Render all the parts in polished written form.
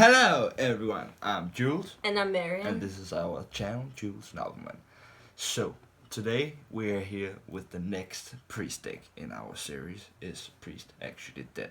Hello everyone, I'm Jules. And I'm Marian. And this is our channel, JulezNobelman. So, today we are here with the next priest deck in our series, Is Priest Actually Dead?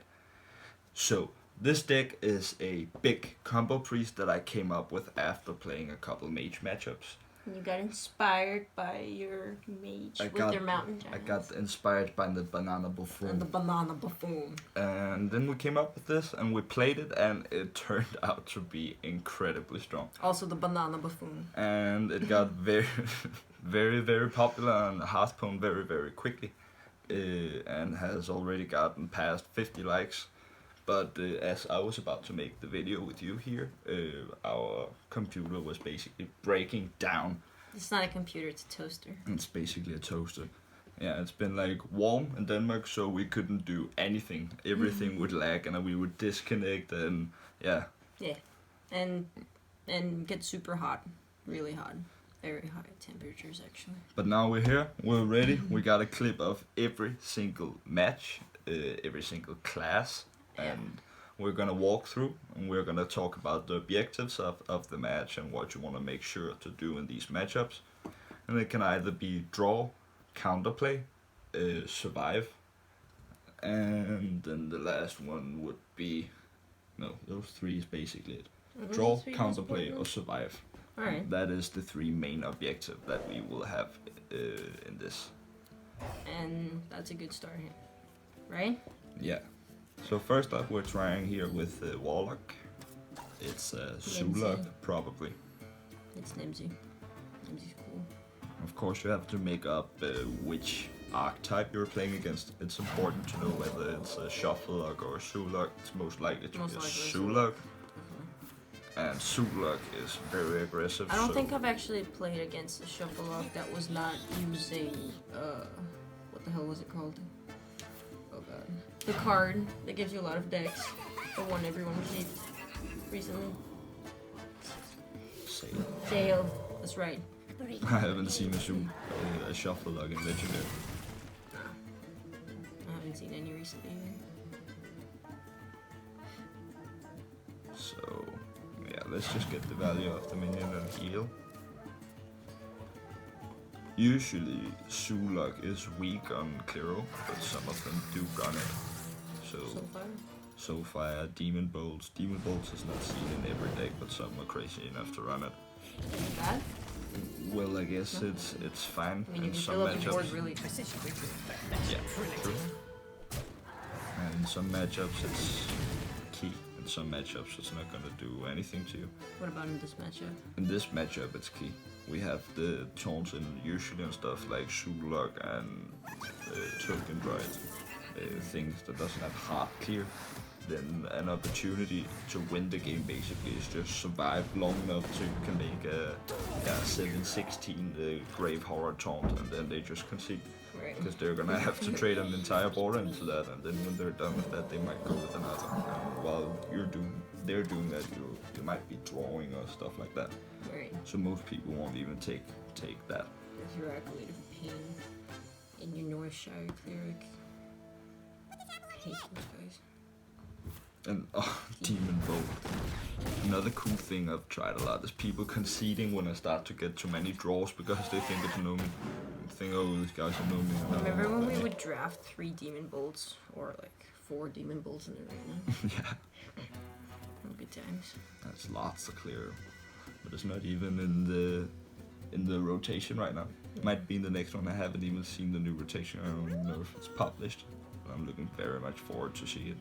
So, this deck is a big combo priest that I came up with after playing a couple mage matchups. You got inspired by your mage their mountain giants. I got inspired by the banana buffoon. And the banana buffoon. And then we came up with this and we played it and it turned out to be incredibly strong. Also the banana buffoon. And it got very popular on Hearthstone very quickly. And has already gotten past 50 likes. But as I was about to make the video with you here, our computer was basically breaking down. It's not a computer, it's a toaster. It's basically a toaster. Yeah, it's been like warm in Denmark, so we couldn't do anything. Everything would lag and we would disconnect and yeah. Yeah, and get super hot, really hot. Very high temperatures actually. But now we're here, we're ready. We got a clip of every single match, every single class. And we're gonna walk through and we're gonna talk about the objectives of the match and what you want to make sure to do in these matchups. And it can either be draw, counterplay, survive, and then the last one would be, no, those three is basically it. Draw, counterplay, or survive. Alright. That is the three main objectives that we will have in this. And that's a good start here, right? Yeah. So first up, we're trying here with Warlock. It's Zulok, probably. It's Nimsy. Nimsy's cool. Of course, you have to make up which archetype you're playing against. It's important to know whether it's a Shufflelock or a Zulok. It's most likely to be a Zulok. And Zulok is very aggressive. I don't think I've actually played against a Shufflelock that was not using, what the hell was it called? Oh god. The card that gives you a lot of decks. The one everyone received recently. Sale. That's right. I haven't seen a Shufflelock in Legendary. I haven't seen any recently either. So, yeah, let's just get the value of the minion and heal. Usually, Zulok is weak on Clero, but some of them do run it. Soulfire, Demon Bolts. Demon Bolts is not seen in every deck, but some are crazy enough to run it. Bad? Well, I guess it's fine I mean, in some matchups. Really yeah, true. And in some matchups it's key. In some matchups it's not gonna do anything to you. What about in this matchup? In this matchup it's key. We have the taunts and usually and stuff like Zulok and Token Druid. Things that doesn't have hard clear, then an opportunity to win the game basically is just survive long enough so you can make a 7-16 grave horror taunt and then they just concede. Because they're gonna have to trade an entire border into that, and then when they're done with that they might go with another. And while they're doing that, you might be drawing or stuff like that. Right. So most people won't even take that. If you're Acolyte of Pain in your Northshire Cleric. I hate those guys. And Demon Bolt. Another cool thing I've tried a lot is people conceding when I start to get too many draws because they think it's no me. Think, oh, these guys are no me. Remember when we would draft 3 Demon Bolts or like 4 Demon Bolts in the arena? Yeah. Good times. That's lots to clear, but it's not even in the rotation right now. It might be in the next one. I haven't even seen the new rotation. I don't even know if it's published. I'm looking very much forward to see it.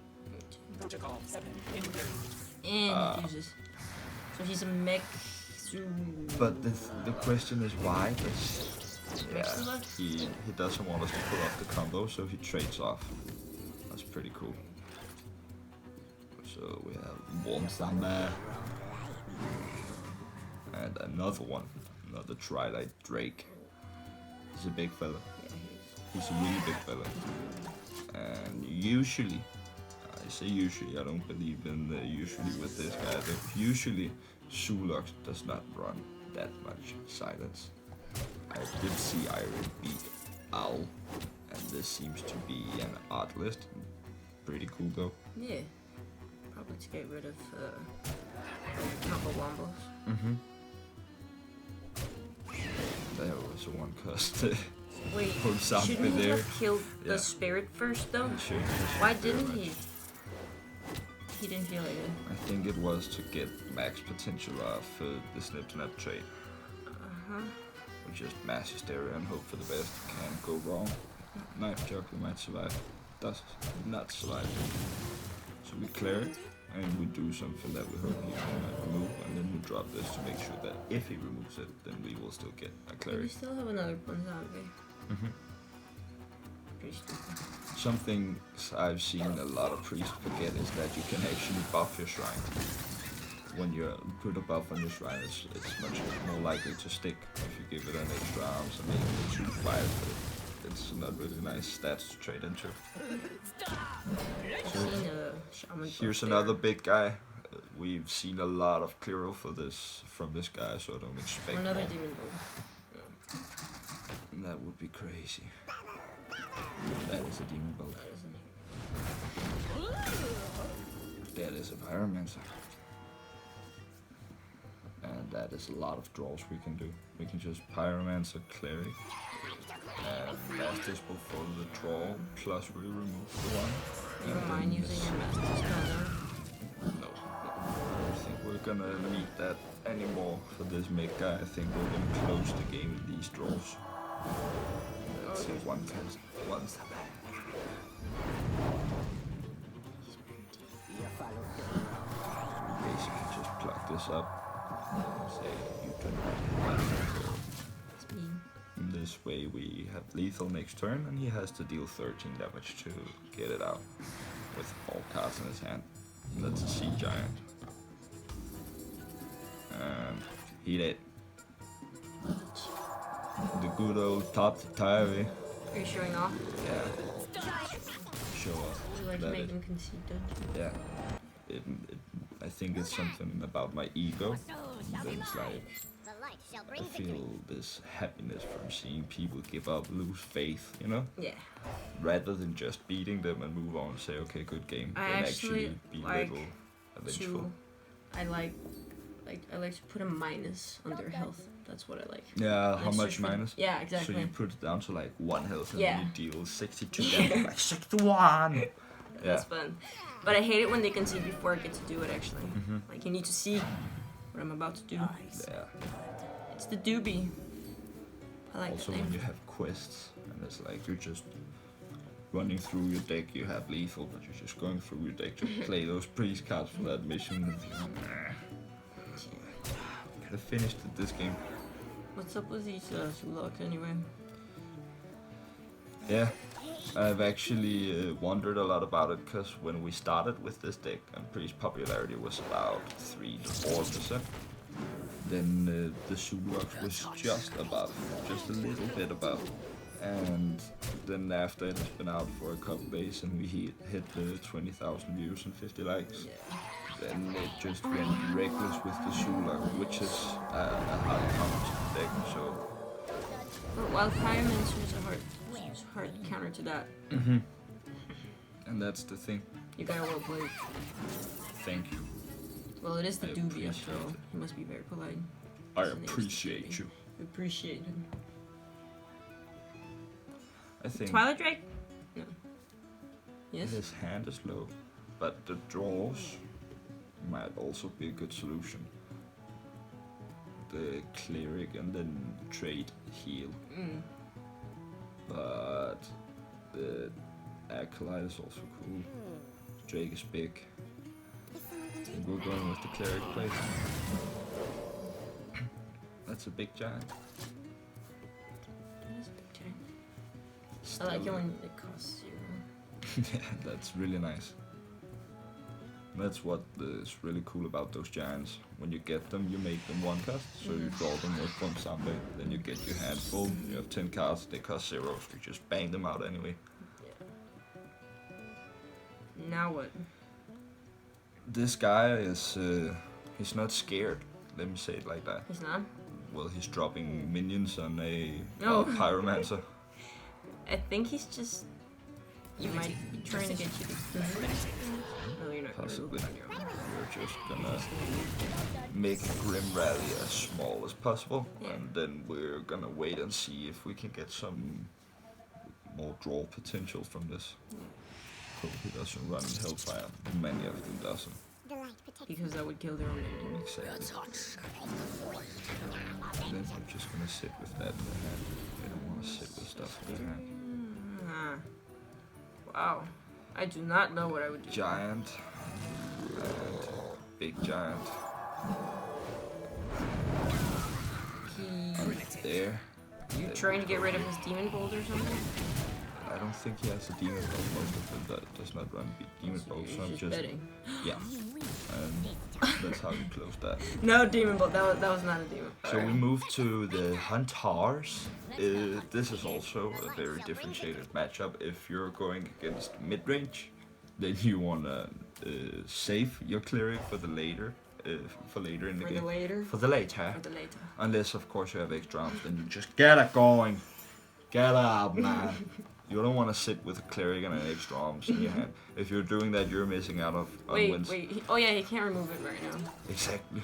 And he uses. So he's a mech. But the question is why? He doesn't want us to pull off the combo, so he trades off. That's pretty cool. So we have one Samba and another one, another Twilight Drake. He's a big fella. He's a really big fella. And usually, I say usually, I don't believe in the usually with this guy, but usually Zulok does not run that much silence. I did see Iron beat Owl, and this seems to be an odd list. Pretty cool though. Yeah. Probably to get rid of combo wombos. Mm-hmm. There was one cost. Wait, Put something shouldn't he there. have killed Yeah. the spirit first though? He should just Why very didn't much. he? He didn't feel like it. I think it was to get max potential of the snip-snap trade. Uh-huh. We just mass hysteria and hope for the best. Can't go wrong. Knife juggler might survive. Does not survive. So we clear it, and we do something that we hope he might remove, and then we drop this to make sure that if he removes it, then we will still get a We cleric. still have another zombie. Mm-hmm. Pretty stupid. Something I've seen a lot of priests forget is that you can actually buff your shrine. When you put a buff on your shrine, it's much more likely to stick if you give it an extra arms and maybe a 2-5, but it's not really nice stats to trade into. I've seen a shaman Here's buff another there. big guy. We've seen a lot of clear for this from this guy, so I don't expect Another more. demon bull. That would be crazy. That is a demon bolt. That isn't That is a pyromancer. And that is a lot of draws we can do. We can just pyromancer cleric. And last dispo for the draw, plus we remove the one. You don't And mind then using this- your master spell there? No. I don't think we're gonna need that anymore for this mid guy. I think we're gonna close the game with these draws. That's a one cast. One step back. Basically just plug this up. Say you turn It's me. this way we have lethal next turn and he has to deal 13 damage to get it out with 4 cards in his hand. That's a sea giant. And he did. The good old top to tie. Are you showing off? Yeah. Show off. You like to That make is- them concede, don't you? Yeah. I think it's something about my ego. That it's like I feel this happiness from seeing people give up, lose faith, you know? Yeah. Rather than just beating them and move on and say, okay, good game. I Then actually be like little vengeful. I like to put a minus on their health. That's what I like. Yeah, how That's much just for- minus? Yeah, exactly. So you put it down to like 1 health and Yeah. you deal 62 damage. Like 61! Yeah. That's fun. But I hate it when they concede before I get to do it actually. Mm-hmm. Like you need to see what I'm about to do. Yeah. It's the doobie. I like Also the when name. you have quests and it's like you're just running through your deck, you have lethal, but you're just going through your deck to play those priest cards for that mission. And could have finished it this game. What's up with these Zulaks anyway? Yeah, I've actually wondered a lot about it because when we started with this deck and priest popularity was about 3 to 4%, then the Zulaks was just above, just a little bit above. And then after it has been out for a couple days and we hit the 20,000 views and 50 likes, Yeah. then it just went reckless with the Zulak, which is a hard counter to the deck. So But while Pyromancer is a hard counter to that. and that's the thing. You gotta well played. Thank you. Well, it is the I doobie after all. appreciate it. He must be very polite. I His name's appreciate Doobie. you. Appreciate him. I think Twilight Drake? No. Yes? his hand is low, but the draws might also be a good solution. The cleric and then trade heal, Mm. but the acolyte is also cool. Drake is big. I think we're going with the cleric place. That's a big giant. That is a big giant. I like it when it costs 0. Yeah, that's really nice. That's what is really cool about those giants. When you get them, you make them 1 cost, so you draw them with 1 zombie, then you get your hand full, you have 10 cards, they cost 0, so you just bang them out anyway. Yeah. Now what? This guy is, he's not scared, let me say it like that. He's not? Well, he's dropping minions on a Oh. pyromancer. I think he's just you might be trying to get you to do it. No, you're not. Possibly. We're just gonna make Grim Rally as small as possible, and then we're gonna wait and see if we can get some more draw potential from this. Hope he doesn't run Hellfire. Many of them doesn't. Because that would kill their own engine. Exactly. And then I'm just gonna sit with that in the hand. I don't want to sit with stuff in the hand. Wow. I do not know what I would do. Giant. And big giant. There. You trying to get rid of his demon bolt or something? I don't think he has a demon bolt. Most of them that does not run demon bolt, so I'm just betting. yeah. And that's how we close that. No demon bolt. That was not a demon. So we move to the Huntars. This is also a very differentiated matchup. If you're going against mid-range, then you wanna save your cleric for the later. For later in the game. For the later. Unless of course you have extra arms, then you just get it going. Get up, man. You don't want to sit with a cleric and an extra arms in your hand. If you're doing that, you're missing out on wins. Wait. Oh yeah, he can't remove it right now. Exactly.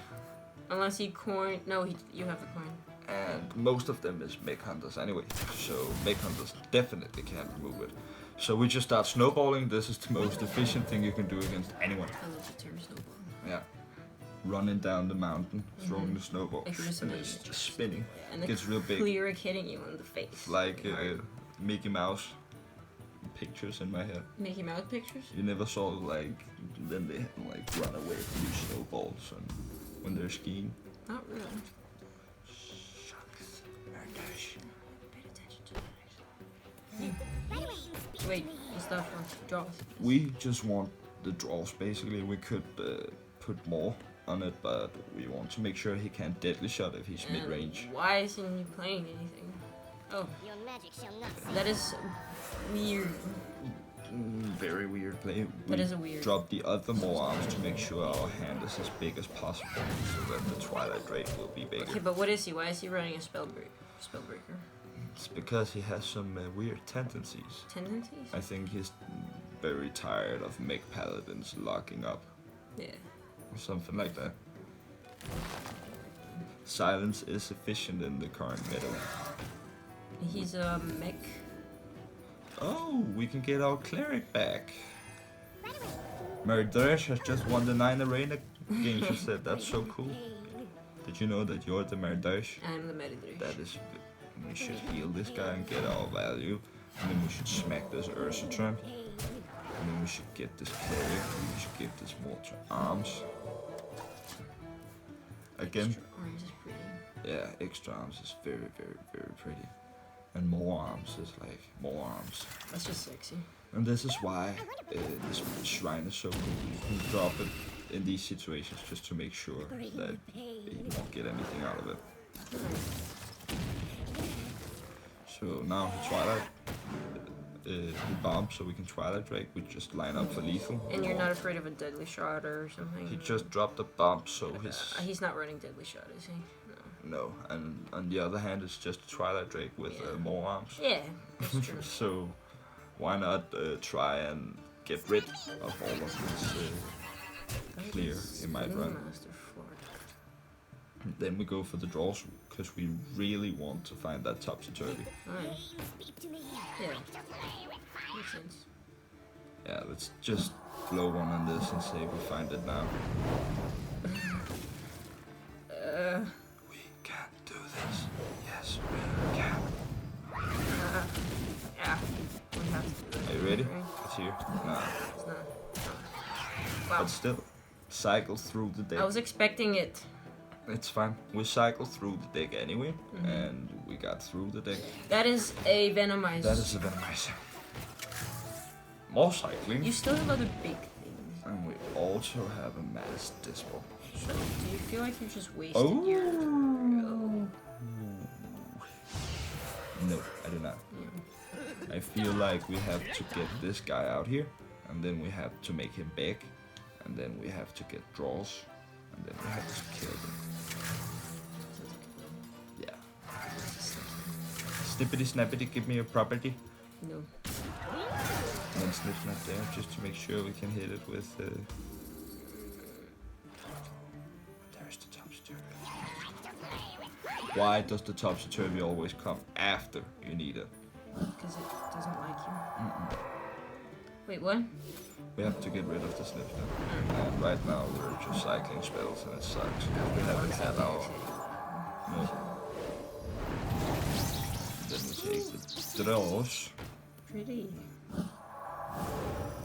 Unless he coin. No, you have the coin. And most of them is Mech Hunters anyway. So Mech Hunters definitely can't remove it. So we just start snowballing. This is the most efficient thing you can do against anyone. I love the term snowball. Yeah. Running down the mountain, throwing the snowball, Like and it's just spinning. And the Gets real big. cleric hitting you in the face. Like Mickey Mouse pictures in my head. Mickey Mouse pictures? You never saw like then they like run away from these snowballs and when they're skiing. Not really. Shucks. Paid attention to that. Wait, what's that for? Draws. We just want the draws basically. We could put more on it, but we want to make sure he can't deadly shot if he's mid-range. Why isn't he playing anything? Oh, that is weird. Very weird play. That is a weird. Drop the other more arms to make sure our hand is as big as possible, so that the Twilight Drake will be bigger. Okay, but what is he? Why is he running a spellbreaker? It's because he has some weird tendencies. Tendencies? I think he's very tired of Mech Paladins locking up. Yeah. Or something like that. Silence is efficient in the current meta. He's a mech. Oh, we can get our cleric back. Murderess has just won the 9 arena game, she said. That's so cool. Did you know that you're the Murderess? I'm the Murderess. That is... We should heal this guy and get our value. And then we should smack this Ursitron. And then we should get this cleric. We should give this mortar arms. Again. Extra arms is pretty. Yeah, extra arms is very, very, very pretty. And more arms is like more arms. That's just sexy. And this is why this shrine is so cool. You can drop it in these situations just to make sure that you won't get anything out of it. So now Twilight, we bomb so we can Twilight Drake. We just line up for lethal. And you're not afraid of a deadly shot or something? He just dropped a bomb, so his... He's not running deadly shot, is he? No, and on the other hand, it's just a Twilight Drake with more arms. Yeah, that's true. So why not try and get rid of all of this clear he might run. Then we go for the draws, because we really want to find that topsy-turvy. Alright. Yeah. Makes sense. Yeah, let's just blow one on this and say we find it now. We can do this. Yes, we can. Yeah. We have to do it. Are you ready? Right? It's here. Nah. It's not. Wow. But still, cycle through the deck. I was expecting it. It's fine. We cycled through the deck anyway, and we got through the deck. That is a Venomizer. That is a Venomizer. More cycling. You still have other big things. And we also have a Mass Dispel. So, do you feel like you just wasted your... Oh. No, I do not. Yeah. I feel like we have to get this guy out here, and then we have to make him big, and then we have to get draws, and then we have to kill them. Yeah. Snippety snappity, give me a property. No. then Snip's not there, just to make sure we can hit it with. There's the topsy-turvy. Why does the topsy-turvy always come after you need it? Because it doesn't like you. Wait, what? We have to get rid of the Snips now. And right now we're just cycling spells and it sucks. We haven't had our... No. Then we take the draws. Pretty.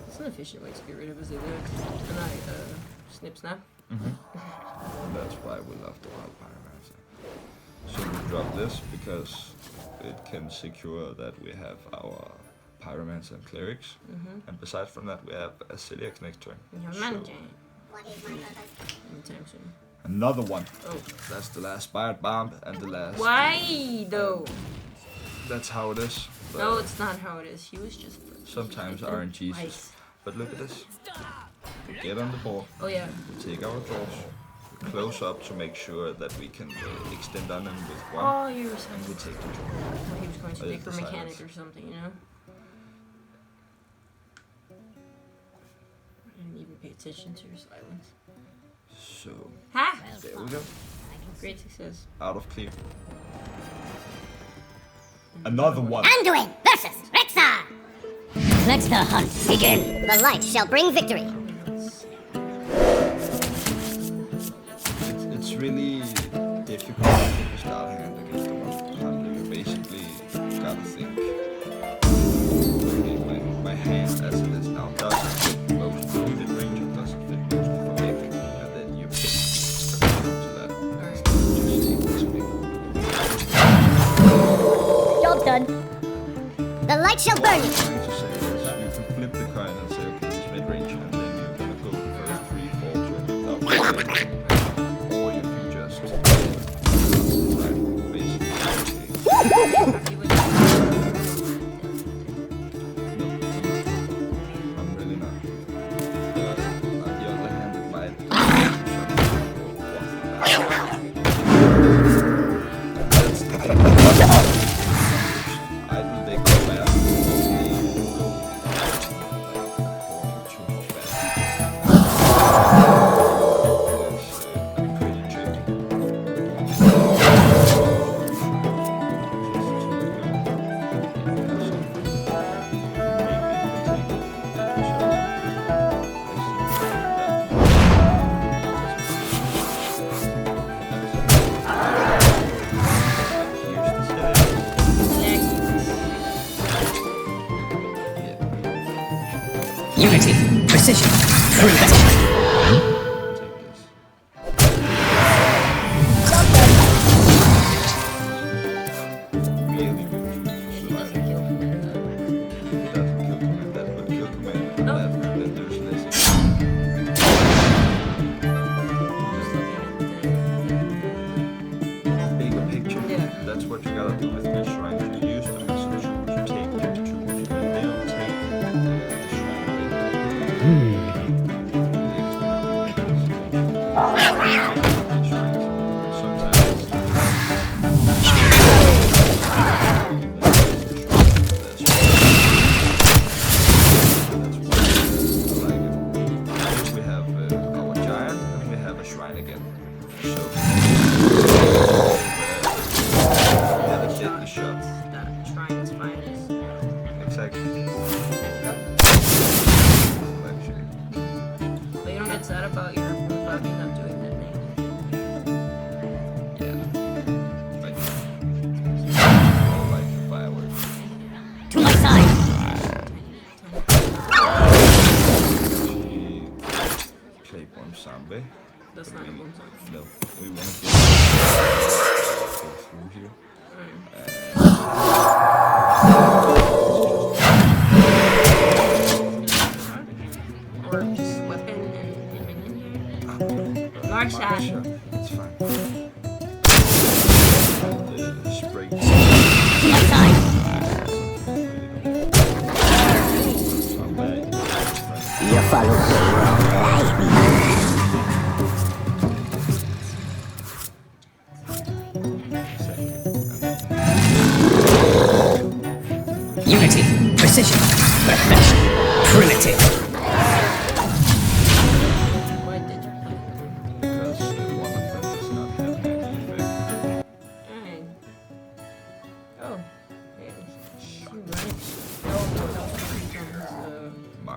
It's an efficient way to get rid of a Zillion. And snip snap. That's why we love the Wild Pyromancer. So we drop this because it can secure that we have our Pyromancer and Clerics. And besides from that, we have a Celiac next turn. Anytime soon. Another one. Oh. That's the last Spired Bomb and the last... Why, though? That's how it is. No, it's not how it is. He was just... Sometimes RNG's. But look at this. We get on the board. Oh, yeah. We take our draws. We close up to make sure that we can extend on him with one. Oh, you were And we take the draw. He was going to pick a mechanic or something, you know? I didn't even pay attention to your silence. So, Ha! there we go. Great success. Out of clear. Another one. Anduin versus Rexxar! Let the hunt begin. The light shall bring victory. It's really difficult to start hand against the one. You basically gotta think. Okay, my hand as it is now doesn't fit most for mid-range, it doesn't fit most for mid, and then you pick according to that. Just take this big. Job's done. The light shall burn you. Trying to say is you can flip the coin and say, okay, it's mid-range, and then you're gonna go the first 3, 4 turns without playing. Or you can just basically I'm really not. But on the other hand, it might that's the thing. I think they go back. Pretty tricky. Unity, precision, proven. Really good survival. If it doesn't kill command, that would kill command, and then there's less. Bigger picture. Yeah. That's what you gotta do with this shrine. You use them as tools. You take them to tools, and they don't take the shrine with we have our giant and we have a shrine again. So yeah, the deadly shot. That shrine is fine. Exactly. Actually. But you don't get sad about your body not doing that thing. Yeah. Like fireworks. To my side. Play bomb zombie. That's not a bomb song. No, we want to go through here. Or just weapon and minion here. Large shot. Sure, it's fine. Spray. To my side. You follow the wrong life. Unity, precision, perfection.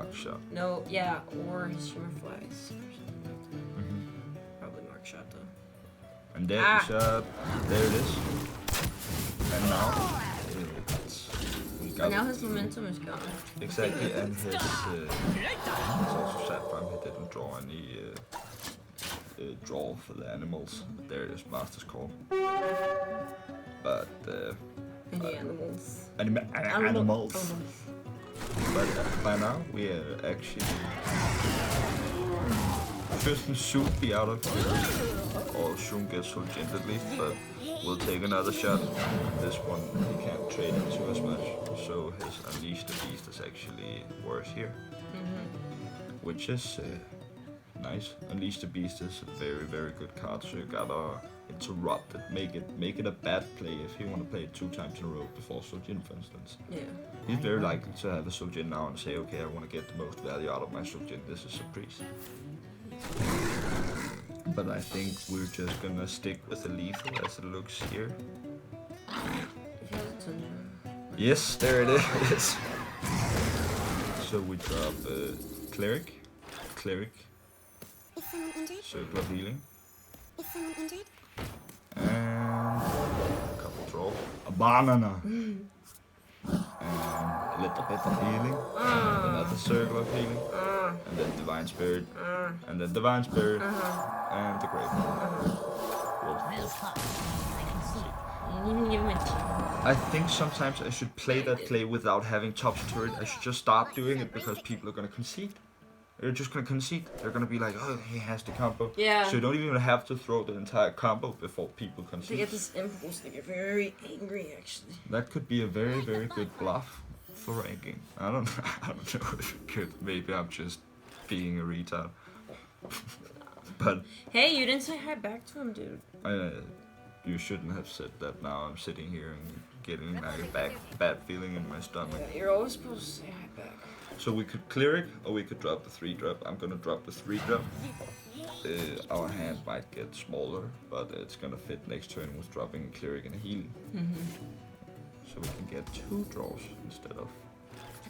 Mark Shot. No, yeah, or his Shimmer Flies. Probably Mark Shot though. And there is there it is. And now we got But now his momentum is gone. exactly, and his it's also sad for him he didn't draw any draw for the animals. There it is, Master's Call. But Any animals. Animals. But by now we are actually should be out of here, or soon get Sulgent at least, but we'll take another shot. This one he can't trade into as much, so his Unleash the Beast is actually worse here. Which is nice. Unleash the Beast is a very, very good card, so you gotta interrupt it, make it a bad play if you want to play it 2 times in a row before Sulgent, for instance. Yeah. He's very likely to have a Sulgent now and say, okay, I want to get the most value out of my Sulgent, this is a priest. But I think we're just gonna stick with the lethal as it looks here. Yes, there it is. So we drop Cleric, Circle of Healing, and a couple draw, a banana, and a little bit of healing, another Circle of Healing, and then Divine Spirit, and then Divine Spirit, and the Grave. I think sometimes I should play that play without having top turret. I should just start doing it because people are gonna concede. They're just gonna concede. They're gonna be like, oh, he has the combo. Yeah. So you don't even have to throw the entire combo before people concede. They get this impulse, they get very angry actually. That could be a very, very good bluff for ranking. I don't know if it could. Maybe I'm just being a retard. But hey, you didn't say hi back to him, dude. You shouldn't have said that. Now I'm sitting here and getting like a bad feeling in my stomach. Yeah, you're always supposed to say hi back. So we could Cleric or we could drop the 3-drop. I'm gonna drop the 3-drop. Our hand might get smaller, but it's gonna fit next turn with dropping a Cleric and a healing. So we can get 2 draws instead of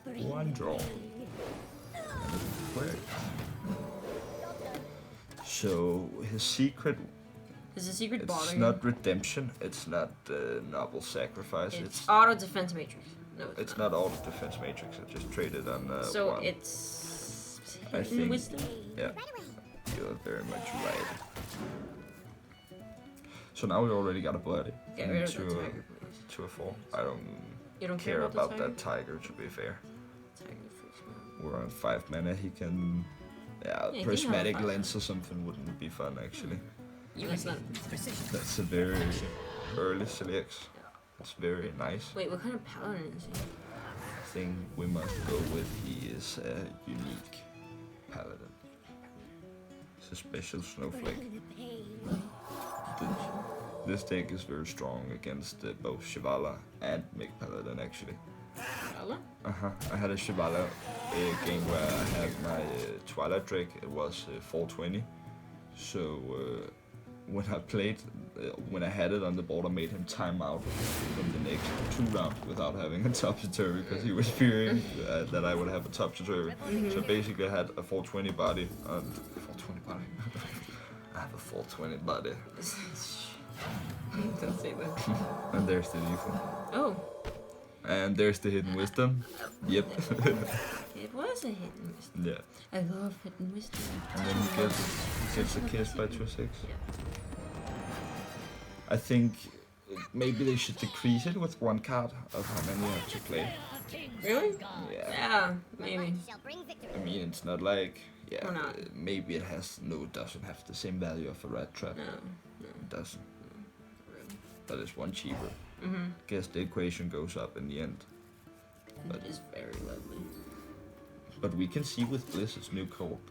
1 draw. And it's Cleric. So his secret. Is the secret It's bothering not you? Redemption. It's not Noble Sacrifice. It's auto defense matrix. No, it's not auto defense matrix. I just traded on so one. it's I hidden think- wisdom. Yeah, you're very much right. So now we already got a body Get rid of the into tiger, please. to a 4. I don't You don't care care about the tiger? that tiger. To be fair, Tiger freaks me out. we're on 5 mana. He can. Yeah, he can prismatic have 5 lens or something wouldn't be fun actually. It's not. That's a very early select. It's very nice. Wait, what kind of paladin is he? Thing we must go with, he is a unique paladin. It's a special snowflake. This deck is very strong against both Shivala and Mage Paladin actually. Paladin? I had a Shivala game where I had my Twilight Drake, it was 420. So when I played, when I had it on the board, I made him time out from the next 2 rounds without having a topsy-turvy because he was fearing that I would have a topsy-turvy. So basically I had a 420 body. 420 body? I have a 420 body. Don't say that. And there's the lethal. Oh, And there's the Hidden Wisdom. Yep. it was a hidden wisdom. Yeah. I love hidden wisdom. And then he gets a kiss by 2/6. I think maybe they should decrease it with 1 card of how many you have to play. Really? Yeah. Yeah, maybe. Shall bring victory. I mean, it's not like, Or not. maybe it doesn't have the same value of a rat trap. No. It doesn't. Really. But it's 1 cheaper. Guess the equation goes up in the end. But it's very lovely. But we can see with Blizzard's new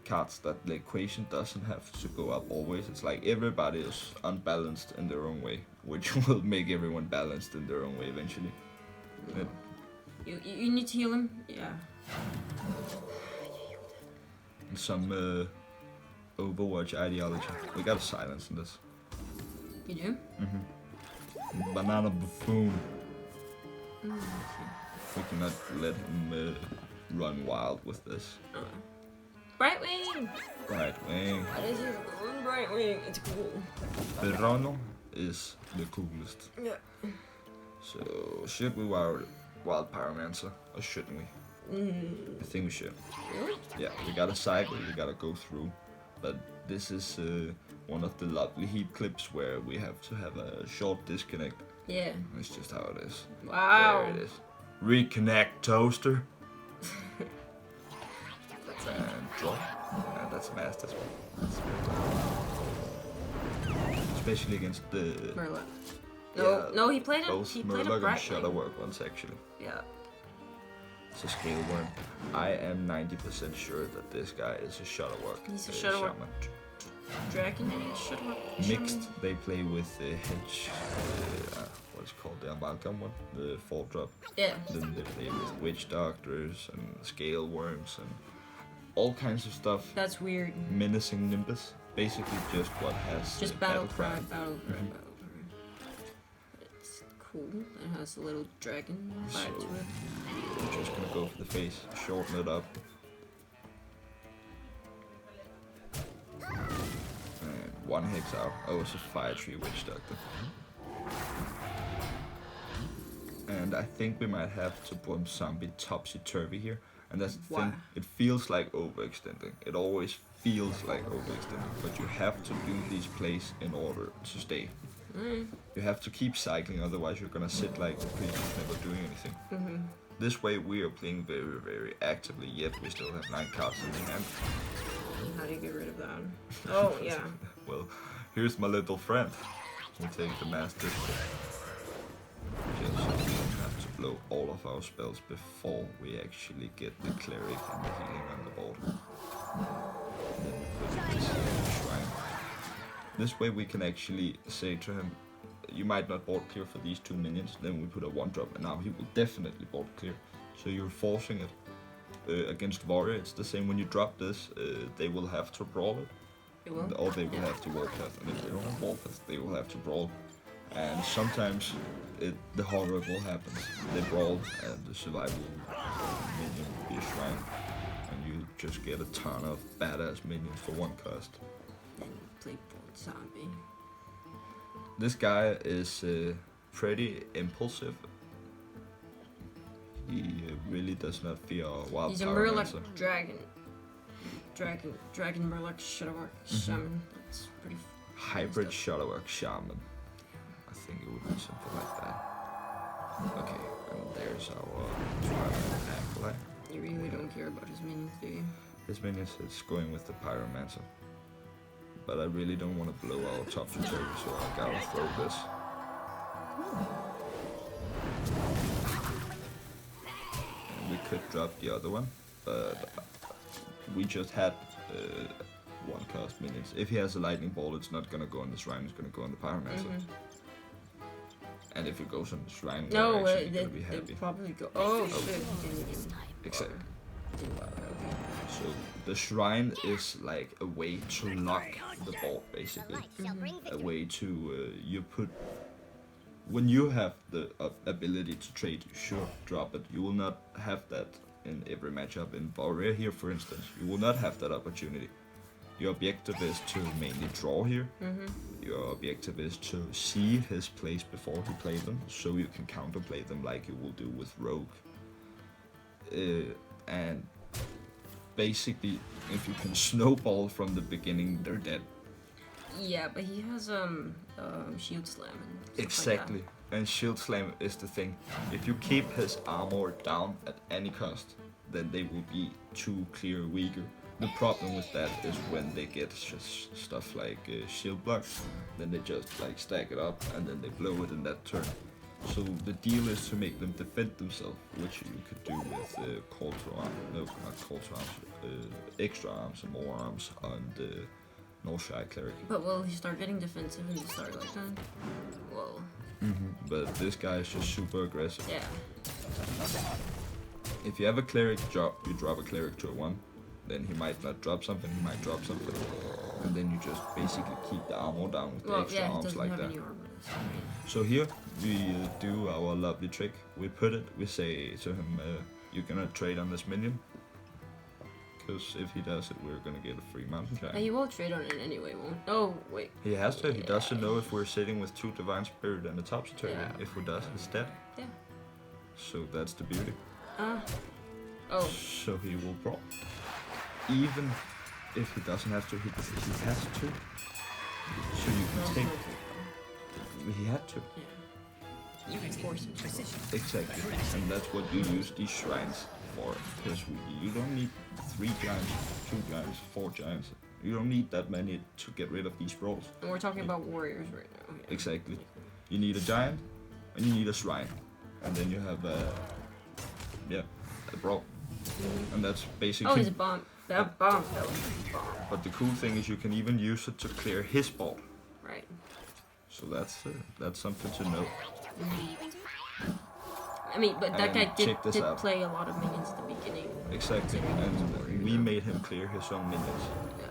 cards that the equation doesn't have to go up always. It's like everybody is unbalanced in their own way, which will make everyone balanced in their own way eventually. Yep. You need to heal him? Yeah. Some Overwatch ideology. We got a silence in this. You do? Banana buffoon. Okay. We cannot let him run wild with this. Brightwing! Brightwing. What is it? Brightwing. It's cool. Verano is the coolest. Yeah. So, should we wild Pyromancer, or shouldn't we? I think we should. Really? Yeah, we gotta cycle, we gotta go through. But this is one of the lovely heat clips where we have to have a short disconnect. Yeah. That's just how it is. Wow. There it is. Reconnect, Toaster. And draw. And that's fast as well. That's very tough. Especially against the... Murloc. Yeah, No, he played a both he played a Murloc and Brightwing. Shutterwork ones actually. Yeah. It's a scale worm. I am 90% sure that this guy is a Shutterwork. He's a Shutterwork. Shaman. Dragon. Shutterwork. Mixed, they play with the hedge, what's called the amalgam one, the 4-drop. Yeah. Then they play with witch doctors and scale worms and all kinds of stuff. That's weird. Menacing Nimbus, basically just what has Just battle cry, battle cry, Mhm. battle cry. It's cool. It has a little dragon vibe So- to it. I'm just gonna go for the face, shorten it up. And one hex out. Oh, it's a fire tree witch doctor. And I think we might have to bump zombie topsy-turvy here. And that's the Why? thing, it feels like overextending. It always feels like overextending. But you have to do these plays in order to stay. You have to keep cycling, otherwise you're gonna sit like the previous, never doing anything. This way we are playing very, very actively, yet we still have 9 cards in the hand. How do you get rid of that? Oh, yeah. Well, here's my little friend. We take the master. Just so we don't have to blow all of our spells before we actually get the cleric and the healing on the board. Then we put this shrine. This way we can actually say to him, you might not board clear for these 2 minions, then we put a 1-drop and now he will definitely board clear. So you're forcing it. Against warrior, it's the same. When you drop this, they will have to brawl it. It will? Or they will have to warpath, and if they don't have warpath, they will have to brawl. And sometimes the horrible happens. They brawl, and the survival minion will be a shrine. And you just get a ton of badass minions for 1 cost. Then you play board zombie. This guy is pretty impulsive. He really does not fear wild He's a Pyromancer. Murloc dragon. Dragon Murloc Shutterwork Shaman. That's pretty Hybrid stuff. Shutterwork Shaman. I think it would be something like that. Okay, and there's our Twilight Acolyte. You really don't care about his minions, do you? His minions is going with the Pyromancer. But I really don't want to blow our topsy-turvy, so I gotta throw this. And we could drop the other one, but we just had 1 cost minions. If he has a lightning ball, it's not gonna go on the shrine, it's gonna go on the Pyromancer. And if it goes on the shrine, No, we're actually they gonna be happy. probably go. Oh shit! He didn't even Exactly. bother. Okay. So the shrine is like a way to lock the board, basically. A way to you put. When you have the ability to trade, sure, drop it. You will not have that in every matchup. In Warrior here, for instance, you will not have that opportunity. Your objective is to mainly draw here. Your objective is to see his plays before he plays them, so you can counterplay them like you will do with Rogue. And basically, if you can snowball from the beginning, they're dead. Yeah, but he has shield slam and stuff Exactly. And shield slam is the thing. If you keep his armor down at any cost, then they will be too clear weaker. The problem with that is when they get just stuff like shield blocks, then they just like stack it up and then they blow it in that turn. So the deal is to make them defend themselves, which you could do with call to arms, no, not call to arms, extra arms and more arms on the Northshire cleric. But will he start getting defensive in the start like that? Whoa. But this guy is just super aggressive. Yeah. If you have a cleric drop, you drop a cleric to a 1. Then he might not drop something, he might drop something. And then you just basically keep the armor down with the Well, extra yeah, he arms doesn't like have that. any armor. So here we do our lovely trick. We put it, we say to him, you cannot trade on this minion. Because if he does it, we're gonna get a free mountain giant. He will trade on it anyway, won't? Oh wait. He has to. He doesn't know if we're sitting with 2 Divine Spirit and a Topsy-Turvy. Yeah. If we does, it's dead. Yeah. So that's the beauty. Oh. So he will draw. Even if he doesn't have to, he has to. So you can take. He had to. Yeah. You can force him. Exactly. And that's what you use these shrines for. Because you don't need 3 giants, 2 giants, 4 giants. You don't need that many to get rid of these sprawls. And we're talking about warriors right now. Yeah. Exactly. You need a giant, and you need a shrine. And then you have a brawl. And that's basically... Oh, he's a bomb. That bomb. That was a bomb. But the cool thing is you can even use it to clear his board. Right. So that's something to know. I mean, but that guy did out. play a lot of minions at the beginning. Exactly, and we made him clear his own minions. Yeah.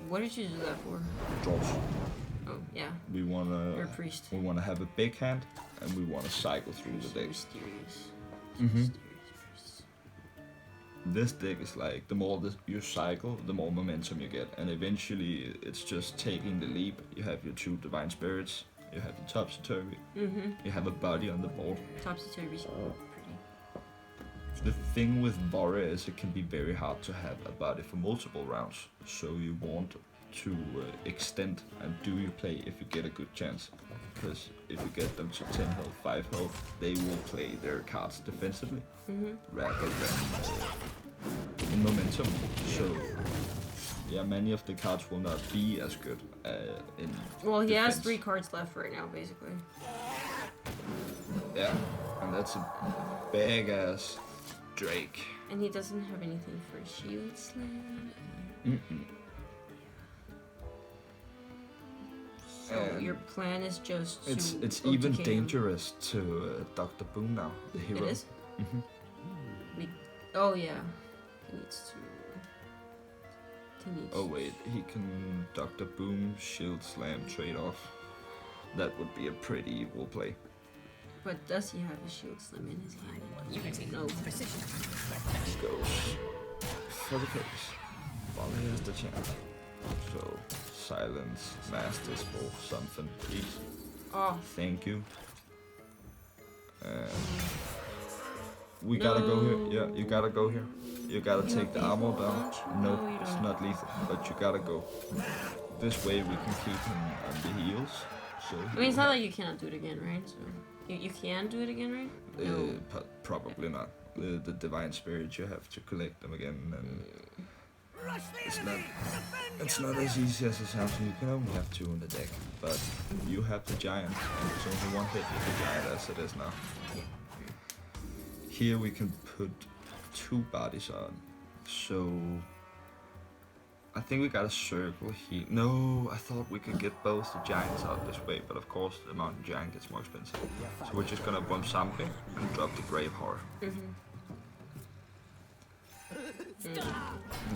What did you do that for? Draws. Oh, yeah. We You're a wanna priest. we wanna have a big hand, and we wanna cycle through the deck. Mysterious. Mhm. Mysterious priests. This deck is like the more you cycle, the more momentum you get, and eventually it's just taking the leap. You have your 2 Divine Spirits, you have your Topsy-Turvy, you have a body on the board. Topsy-Turvy's pretty. The thing with Warrior is it can be very hard to have a body for multiple rounds, so you want to extend and do your play if you get a good chance. Because if you get them to 10 health, 5 health, they will play their cards defensively rather than in momentum. So yeah, many of the cards will not be as good in Well, he has defense. 3 cards left right now, basically. Yeah, and that's a big ass Drake. And he doesn't have anything for Shield Slam. So your plan is just to It's OTK even him. dangerous to Dr. Boom now, the hero. It is? Mhm. Oh yeah. He needs to... Oh wait, he can Dr. Boom, Shield Slam, trade off. That would be a pretty evil play. But does he have a Shield Slam in his hand? No. Let's go for the face while he has the chance. So, silence, Master's Ball, something, please. Oh. Thank you. We gotta go here. Yeah, you gotta go here. You gotta take the armor down. No, No, you it's don't. not lethal, but you gotta go. This way we can keep him on the heels. So I mean, it's not like you cannot do it again, right? So you can do it again, right? No. Probably not. The divine spirits, you have to collect them again, and it's not as easy as it sounds. You can only have 2 in the deck, but you have the giant, and it's only 1 hit with the giant as it is now. Here we can put 2 bodies on, so I think we got a circle here. No, I thought we could get both the giants out this way, but of course the mountain giant gets more expensive. So we're just gonna bump something and drop the grave horror.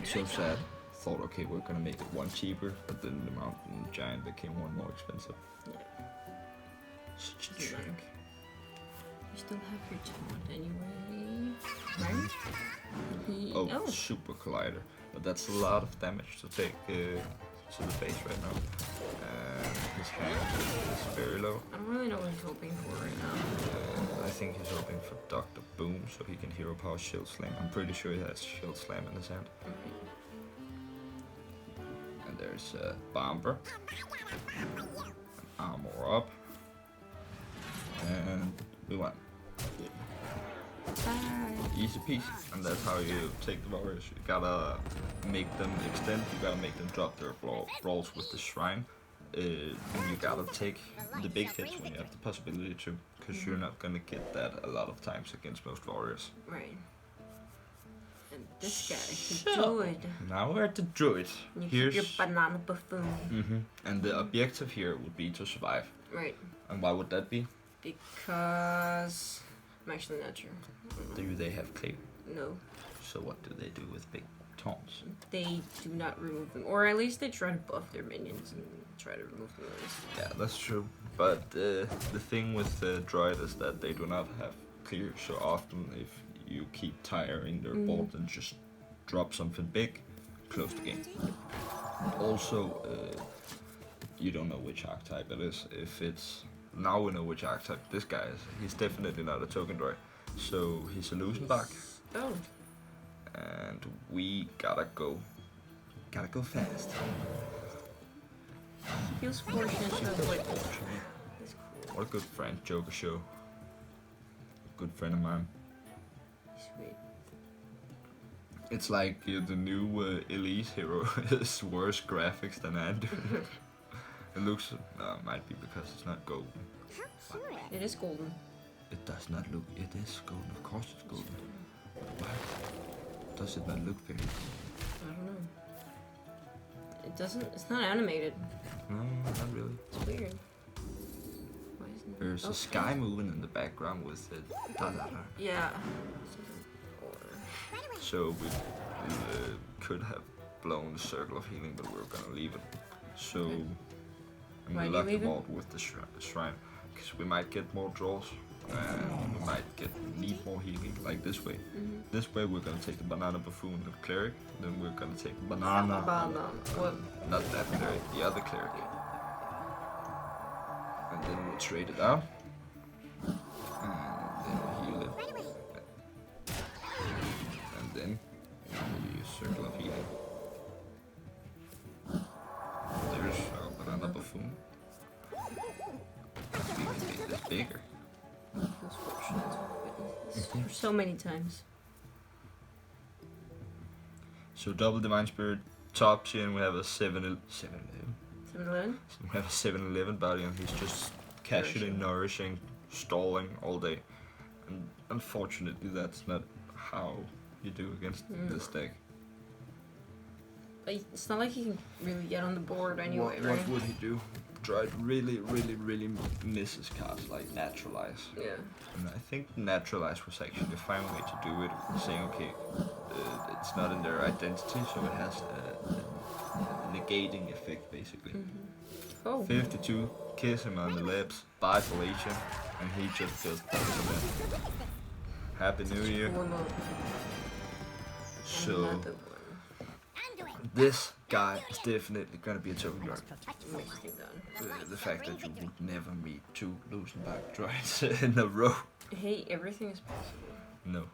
It's so sad. Thought, okay, we're gonna make it 1 cheaper, but then the mountain giant became 1 more expensive. Such a trick. You still have your taunt anyway, right? Oh, super collider. But that's a lot of damage to take to the face right now. His hand is very low. I don't really know what he's hoping for right now. I think he's hoping for Dr. Boom so he can hero power Shield Slam. I'm pretty sure he has Shield Slam in his hand. And there's a Bomber. Armor up. And we won. Bye. Easy peasy. And that's how you take the warriors. You gotta make them extend, you gotta make them drop their brawls with the shrine. And you gotta take the big hits when you have the possibility to, because you're not gonna get that a lot of times against most warriors. Right. And this guy, the Druid. Now we're at the Druid. You Here's keep your banana buffoon. and the objective here would be to survive. Right. And why would that be? Because I'm actually not sure. Do they have clear? No. So what do they do with big taunts? They do not remove them, or at least they try to buff their minions and try to remove them. Yeah, that's true. But the thing with the Druid is that they do not have clear. So often, if you keep tiring their board, then just drop something big, close the game. Also, you don't know which archetype it is. If it's now we know which archetype this guy is. He's definitely not a token droid. So he's a Lusenbach. Oh. And we gotta go fast. Feels fortunate to have like That's cool. What a good friend, Joker Show. Good friend of mine. Sweet. It's like the new Elite hero is worse graphics than Andrew. It looks, might be because it's not golden. It is golden. It does not look, it is golden, of course it's golden. Why does it not look very golden? I don't know. It doesn't, it's not animated. No, not really. It's weird. Why isn't it? There's a sky moving in the background with it. Yeah. So we could have blown the circle of healing, but we're gonna leave it. So Okay. I'm Why gonna do you lock the leave it? vault with the shrine, because we might get more draws, and we might need more healing, like this way. This way we're gonna take the banana buffoon, the cleric, then we're gonna take the banana. What? Not that cleric, the other cleric. And then we'll trade it out. And then we'll heal it. And then the circle of healing. There's our banana buffoon. We can make this bigger. Feels fortunate to have witnessed this so many times. So double Divine Spirit, top tier, and we have a 7-11. 7-Eleven? We have a 7-11 body, and he's just casually nourishing, stalling all day. And unfortunately, that's not how you do against this deck. Like, it's not like he can really get on the board anyway, right? What would he do? Druid really misses cards like Naturalize. Yeah. And I think Naturalize was actually a fine way to do it, saying, okay, it's not in their identity, so it has a negating effect, basically. Oh. 52, kiss him on the lips, bye Felicia, and he just feels better. Happy New Year. Warlock. So, Another one. this guy is definitely gonna be a token droid. Makes me think that. The fact that you would never meet two Lusenbach droids in a row. Hey, everything is possible. No.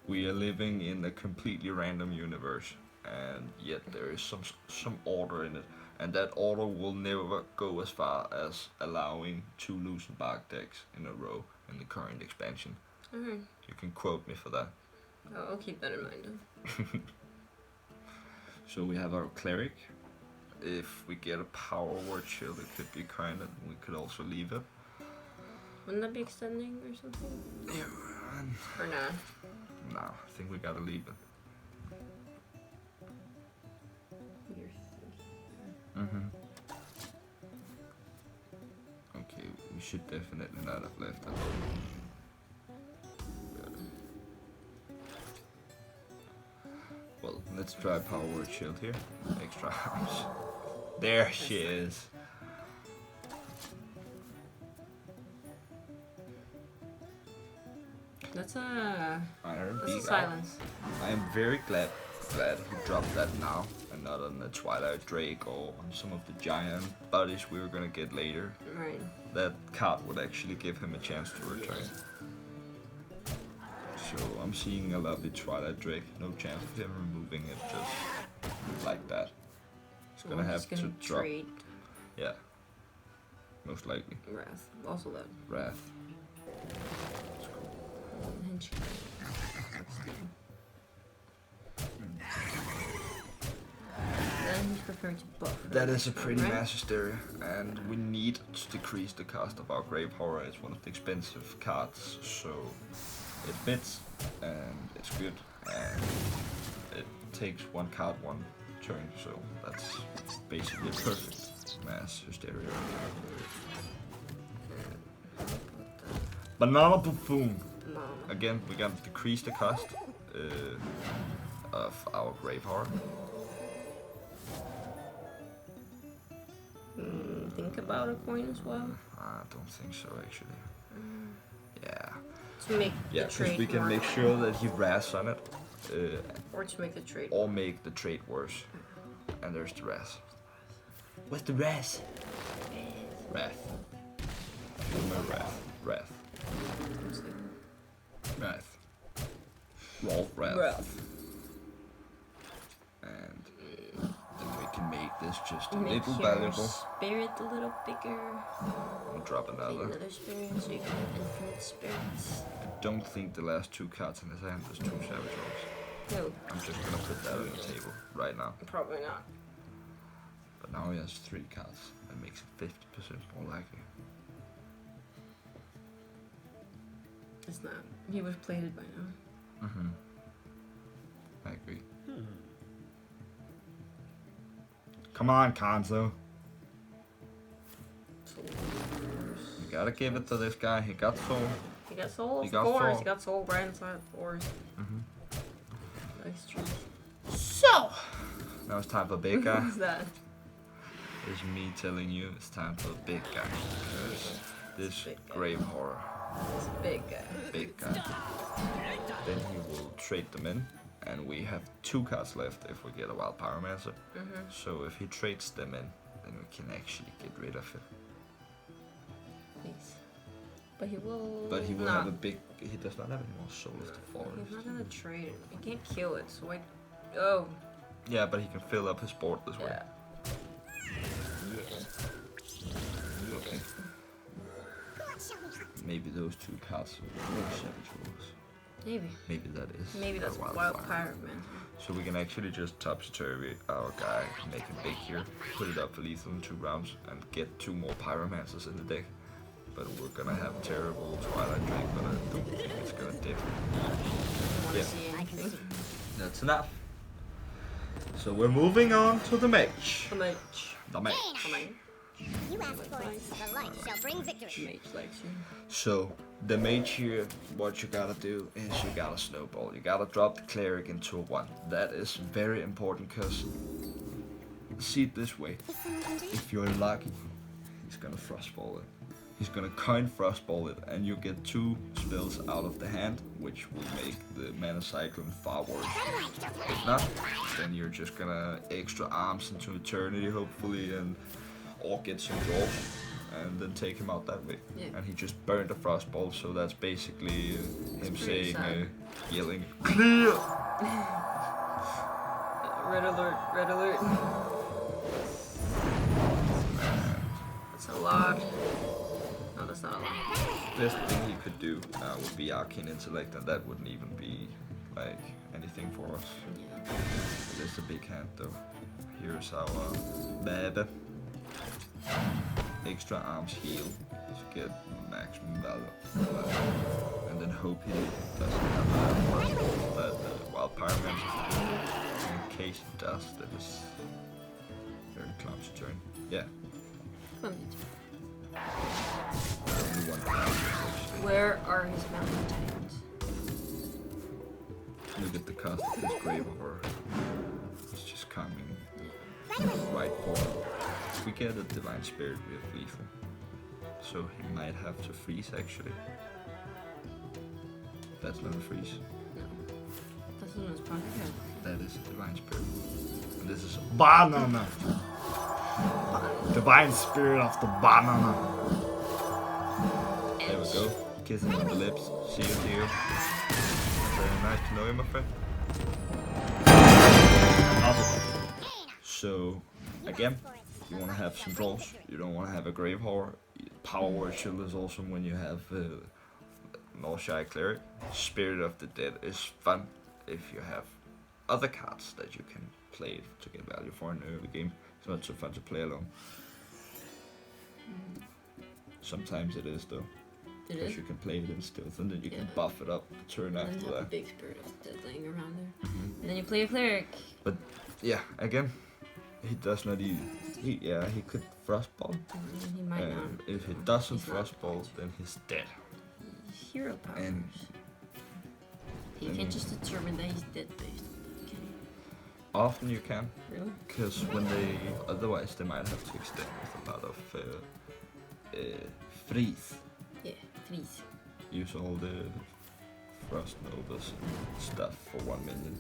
We are living in a completely random universe, and yet there is some order in it, and that order will never go as far as allowing two Lusenbach decks in a row in the current expansion. Okay. You can quote me for that. I'll keep that in mind. So we have our cleric. If we get a power word shield, it could be kind of. We could also leave it. Wouldn't that be extending or something? Yeah. Or not? No, I think we gotta leave it. Okay, we should definitely not have left it. Well, let's try power word shield here. Extra arms. There she is. That's a Iron that's a Beak. silence. I am very glad he dropped that now and not on the Twilight Drake or on some of the giant buddies we were gonna get later. Right. That card would actually give him a chance to return. So I'm seeing a lovely Twilight Drake. No chance of him removing it just like that. He's gonna have to drop. Trade Yeah. Most likely. Wrath. Also that. Wrath. Hench. Then he's preferring to buff. That is a pretty right? mass hysteria, and we need to decrease the cost of our Grave Horror. It's one of the expensive cards, so it fits and it's good, and it takes one card one turn, so that's basically perfect mass hysteria. Banana Buffoon. Mama. Again, we gotta decrease the cost of our Grave Horror. Think about a coin as well. I don't think so, actually. Yeah. To make Yeah, the because trade we can more make sure that he wraths on it. or to make the trade. Or make the trade worse. And there's the wrath. What's the wrath? Wrath. Wrath. Wrath. Wrath. Wrath. And then we can make this just a Make little your valuable. spirit a little bigger. We'll drop Make another. another spirit so you can have infinite spirits. I don't think the last 2 cards in his hand is 2 Savage Rolls. No, I'm just gonna put that on the table right now. probably not. But now he has 3 cards. That makes it 50% more likely. It's not. He would have played it by now. Mm-hmm. I agree. Come on, Konzo. You gotta give it to this guy. He got soul. He got soul, He of got course. soul. He got soul right inside, of course. Mm-hmm. Nice choice. So, now it's time for big guy. Who's that? It's me telling you it's time for a big guy. Because this Big guy. grave horror, This big guy. big guy. Then he will trade them in. And we have 2 cards left if we get a Wild Pyromancer. So if he trades them in, then we can actually get rid of it. Please. But he will. But he will not. have a big. He does not have any more Soul of the Forest. He's not gonna trade it. I can't kill it, so I. Oh. Yeah, but he can fill up his board this way. Yeah. Okay. Maybe those 2 cards will Savage Rolls. Maybe. Maybe that is. Maybe a that's Wild Wild Fire. Pirate Man. So we can actually just topsy-turvy our guy, make him big here, put it up for lethal in 2 rounds, and get 2 more Pyromancers in the deck. But we're gonna have terrible Twilight Drake, but I don't think it's gonna dip. Wanna Yeah. see anything? That's enough. So we're moving on to the Mage. The mage. The Mage. The mage. You asked for it. The light shall bring victory. The mage likes you. So the Mage here, what you gotta do is you gotta snowball. You gotta drop the Cleric into a 1. That is very important because, see it this way, if you're lucky, he's gonna Frostball it. He's gonna coin Frostball it and you get 2 spells out of the hand, which will make the Mana Cyclone far worse. If not, then you're just gonna extra arms into eternity hopefully, and or get some draws and then take him out that way. Yeah. And he just burned a Frostball, so that's basically him pretty saying, sad. yelling, clear! Red alert, red alert. That's a lot. No, that's not a lot. Best thing he could do would be Arcane Intellect, and that wouldn't even be like anything for us. Yeah. It's a big hand though. Here's our baby. Extra arms heal to get maximum value. And then hope he doesn't have that Wild Pyromancer. In case he does, that is very clumsy turn. Yeah. Clumsy. Only 1 card, actually. Where are his mountain titans? Look at the cost of his grave horror. It's just coming right for him. If we get a Divine Spirit, we have lethal. So he might have to freeze actually. That's not a freeze. No. That's not his pocket. That is a Divine Spirit. And this is a banana. Divine Spirit of the banana. There we go. Kissing on the lips. See you, dear. Very nice to know you, my friend. Awesome. So, again, you want to have some draws. You don't want to have a grave horror. Power Word Shield is awesome when you have Norshy Cleric. Spirit of the Dead is fun if you have other cards that you can play to get value for in the early game. It's not so fun to play alone. Sometimes it is though. It Because is. you can play it in stealth and then you can Yeah. buff it up the turn And then after have a that. big spirit of the dead laying around there. And then you play a cleric. But yeah, again, he does not even. He could frostball. He might not. And if he doesn't He's not frostball, going to. then he's dead. Hero powers. And You then can't just determine that he's dead based. Can you? often you can, Really? because when they otherwise they might have to extend with a lot of freeze. Yeah, freeze. use all the Frost Nobles stuff for 1 million,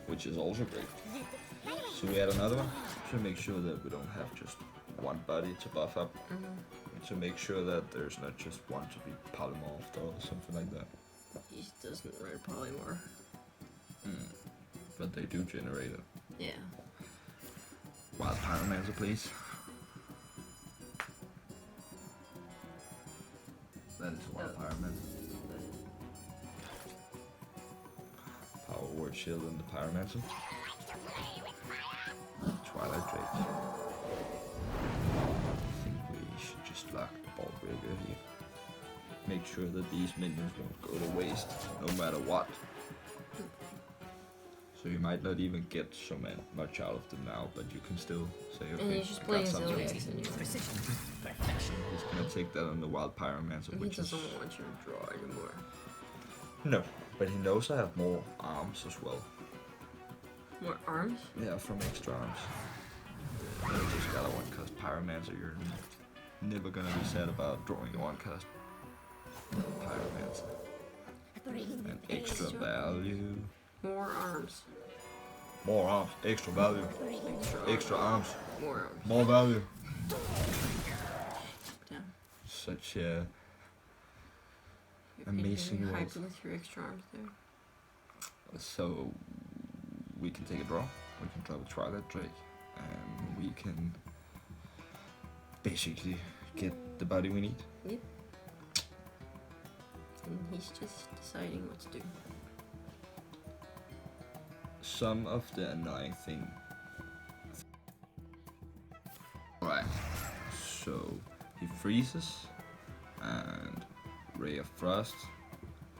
which is also great. So we add another one to make sure that we don't have just one body to buff up. To make sure that there's not just one to be polymorphed or something like that. He doesn't rare polymorph. But they do generate it. Yeah. Wild Pyromancer, please. That is Wild Pyromancer. Power Word Shield and the Pyromancer. Twilight Drake. I think we should just lock the ball breaker here. Make sure that these minions won't go to waste, no matter what. So you might not even get so much out of them now, but you can still say, okay, And he's just playing something. Zodiacs anyway. He's gonna take that on the Wild Pyromancer, He which is... doesn't want you to draw anymore. No, but he knows I have more arms as well. More arms? Yeah, from extra arms. I just got a one-cast Pyromancer, you're never gonna be sad about drawing a one-cast Pyromancer. And extra value. More arms. More arms, extra value. Extra arms, More arms. more value. Damn. Such a You're amazing getting world. hyped with your extra arms there. So we can take a draw, we can draw the Twilight Drake, and we can basically get the body we need. Yep. And he's just deciding what to do. Some of the annoying thing. Right, so he freezes, and Ray of Frost,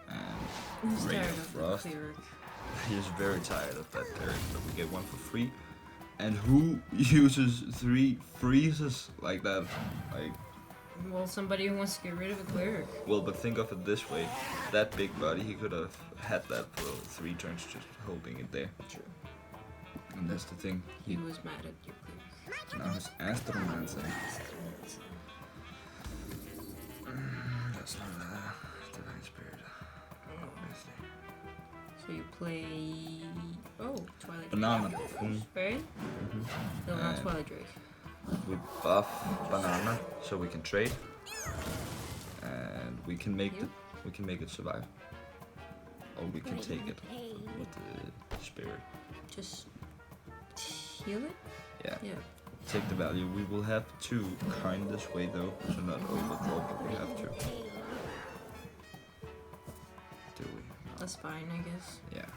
and He's Ray tired of of the Frost. cleric. He's very tired of that cleric, but we get one for free. And who uses 3 freezes like that? Like, Well, somebody who wants to get rid of a cleric. well, but think of it this way: that big body, he could have had that for 3 turns, just holding it there. True. And that's the thing. He was mad at your cleric. Now his Astromancer. That's not Divine Spirit, obviously. So you play... Oh, Twilight Banana. Drake. Right? No, not And- Twilight Drake. We buff Banana so we can trade, and we can make it survive, or we can take it with the spirit. Just heal it? Yeah, Yeah. take the value. We will have to kind this way though, to not overdraw, but we have to. Do we? No. That's fine, I guess. Yeah.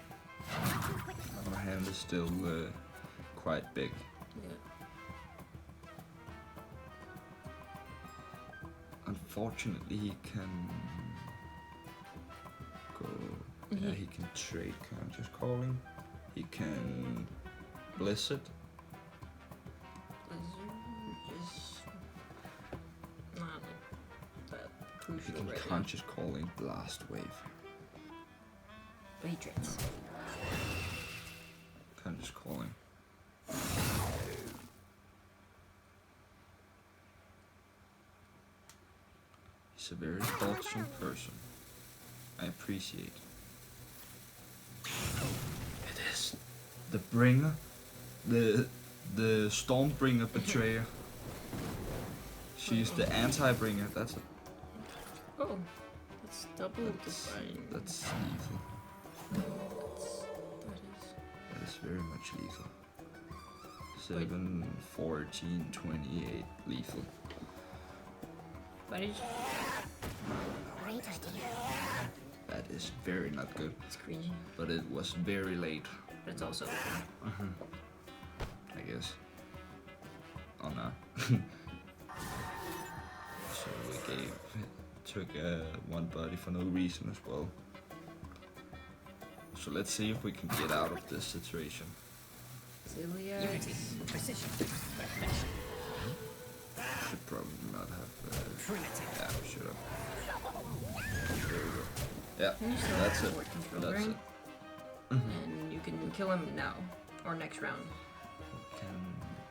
Our hand is still quite big. Yeah. Unfortunately, he can go. Yeah, he can trade. Can't just calling. He can bless it. Blizzard is not that He crucial can right now. conscious calling blast wave. But he trades. Conscious calling. He's a very thoughtsome person. I appreciate. It is the bringer, the Stormbringer betrayer. She's the anti-bringer. That's a, Oh, that's double divine. that's lethal. That is very much lethal. 7, 14, 28 lethal. But it's That is very not good. cringy. But it was very late, But it's also open. I guess. Oh no. So we took one body for no reason as well. So let's see if we can get out of this situation. Celiac. Should probably not have. Yeah, we should have. There we go. Yeah, You still that's have it. Sword Control, That's right? it. And you can kill him now or next round Can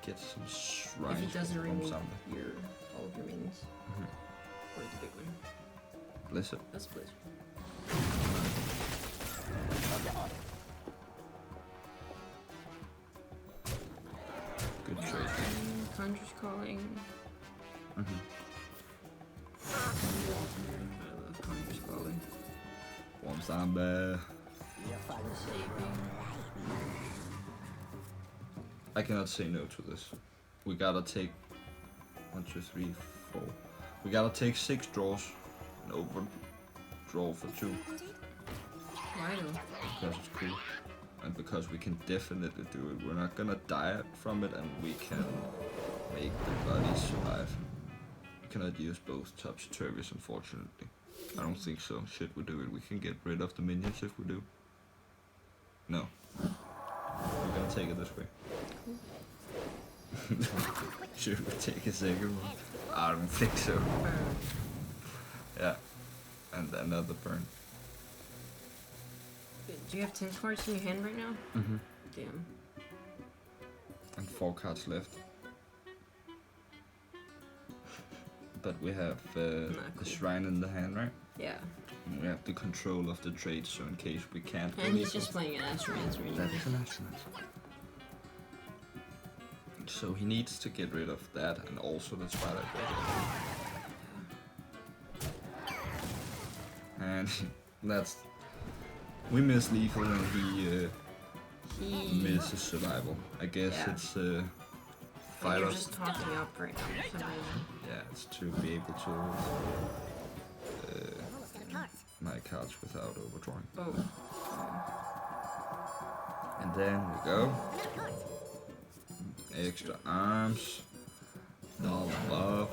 get some if shrines he doesn't from remove something. all of your minions or the big one. Blizzard. That's Blizzard. Good choice. Conjure's Calling. Mm-hmm. I love Conjure's Calling. One zombie. Saving. I cannot say no to this. We gotta take 1, 2, 3, 4. We gotta take 6 draws and overdraw for 2 Why though? because it's cool and because we can definitely do it. We're not gonna die from it, and we can make the bodies survive. We cannot use both topsy-turvies, unfortunately. I don't think so. Should we do it? We can get rid of the minions if we do. No. We're gonna take it this way. Should we take a second one? I don't think so. Yeah. And another burn. Do you have 10 cards in your hand right now? Mm-hmm. Damn. And 4 cards left. But we have the shrine in the hand, right? Yeah. And we have the control of the trade, so in case we can't. And he's just playing an Astromancer. That is an Astromancer. So he needs to get rid of that, and also the Twilight Dragon. And that's. We miss lethal, and he misses survival. I guess it's fight You're us. just talking up right now for some reason. Yeah, it's to be able to my cards without overdrawing. Oh. And then we go. Extra arms. Null buff.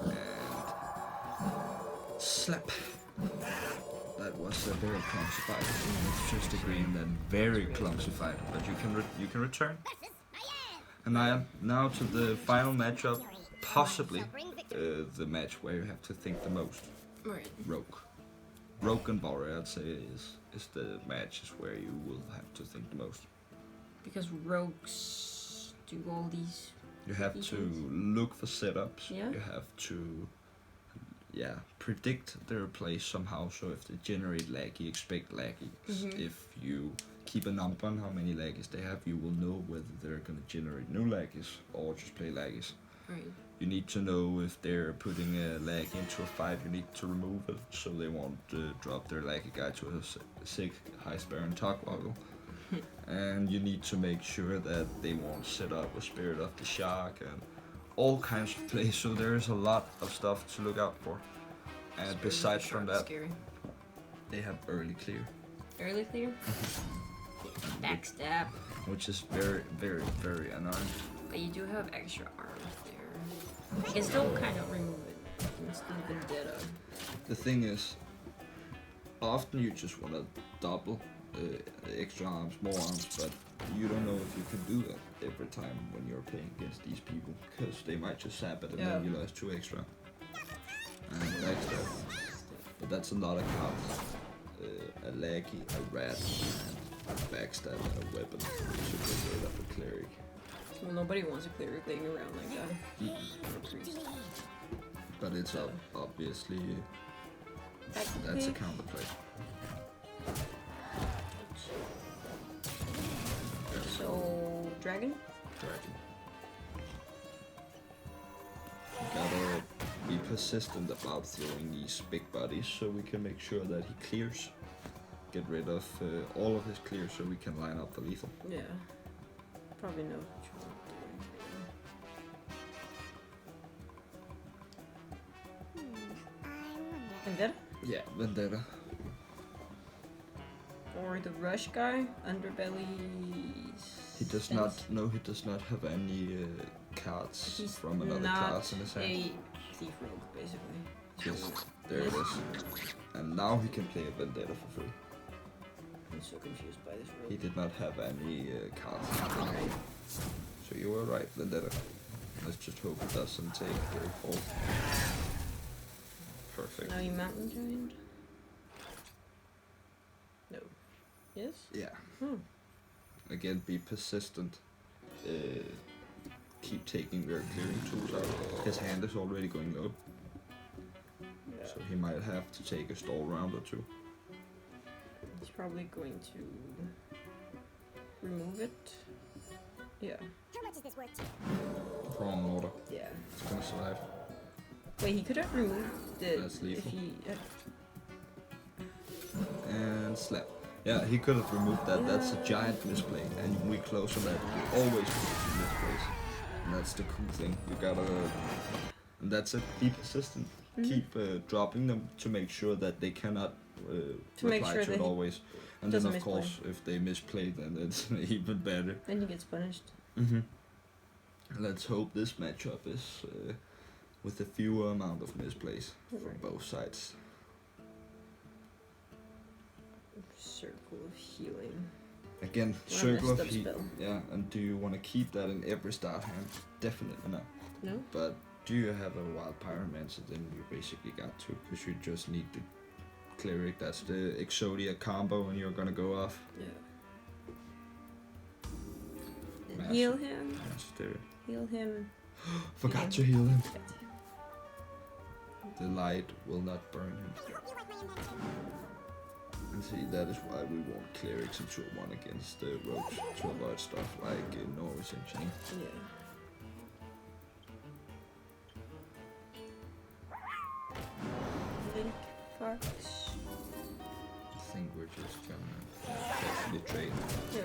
And slap. That was a very clumsy fight. It's just a green, then very clumsy fight. But you can return. And I am now to the final matchup, possibly the match where you have to think the most. Right. Rogue and Warrior, I'd say, is the matches where you will have to think the most. Because rogues do all these. You have to look for setups. Yeah. You have to, predict their play somehow. So if they generate laggy, expect laggy. If you keep a number on how many laggies they have, you will know whether they're gonna generate new laggies or just play laggies. Right. You need to know if they're putting a lag into a fight, you need to remove it so they won't drop their laggy guy to a 6 high spare and Togwoggle. And you need to make sure that they won't set up a Spirit of the Shark and all kinds of plays. So there is a lot of stuff to look out for. And besides from that, scary. they have early clear. Early clear? Backstab. Which is very, very, very annoying. But you do have extra arms there. You can still kind of remove it. It's still Vendetta. The thing is, often you just want to double extra arms, more arms, but you don't know if you can do that every time when you're playing against these people, because they might just sap it and then you lost 2 extra. And backstab. But that's a lot of cards. A laggy, a rat, and a backstab, and a weapon to get rid of a cleric. Well, nobody wants a cleric laying around like that. Or a priest. But it's obviously that's a counterplay. So, dragon? Dragon. You gotta be persistent about throwing these big bodies so we can make sure that he clears. Get rid of all of his clears so we can line up for lethal. Yeah. Probably know what you want to do. Vendetta? Yeah, Vendetta. Or the rush guy? Underbelly. He does not. No, he does not have any cards He's from another not class in his hand. a thief rogue, basically. Yes, there it is. And now he can play a Vendetta for free. I'm so confused by this rogue. He did not have any cards. So you were right, Vendetta. Let's just hope it doesn't take very fall. Perfect. Now you mountain giant? No. Yes? Yeah. Hmm. Again, be persistent. Keep taking their clearing tools out. His hand is already going low. so he might have to take a stall round or two. He's probably going to remove it. Yeah. How much is this worth? Wrong order. Yeah. It's gonna survive. Wait, he could have removed it That's if lethal. he. And slap. Yeah, he could have removed that. That's a giant misplay, and we close on that. We always misplays, and that's the cool thing. You gotta, and that's it. Be persistent. Keep dropping them to make sure that they cannot reply to it always. And then of course, if they misplay, then it's even better. Then he gets punished. Let's hope this matchup is with a fewer amount of misplays from both sides. Circle of healing. Again, What a circle of messed up heat. spell. Yeah, and do you want to keep that in every start hand? Definitely not. No? But do you have a wild pyromancer? Then you basically got to, because you just need the cleric. That's the Exodia combo, and you're gonna go off. Yeah. Master. And heal him. Master. Heal him. Forgot to heal him. The light will not burn him. And see, that is why we want clerics in Tour 1 against the rogues to avoid stuff like Norwich and Chain. Yeah. Link Fox. I think we're just gonna carefully trade. Yeah.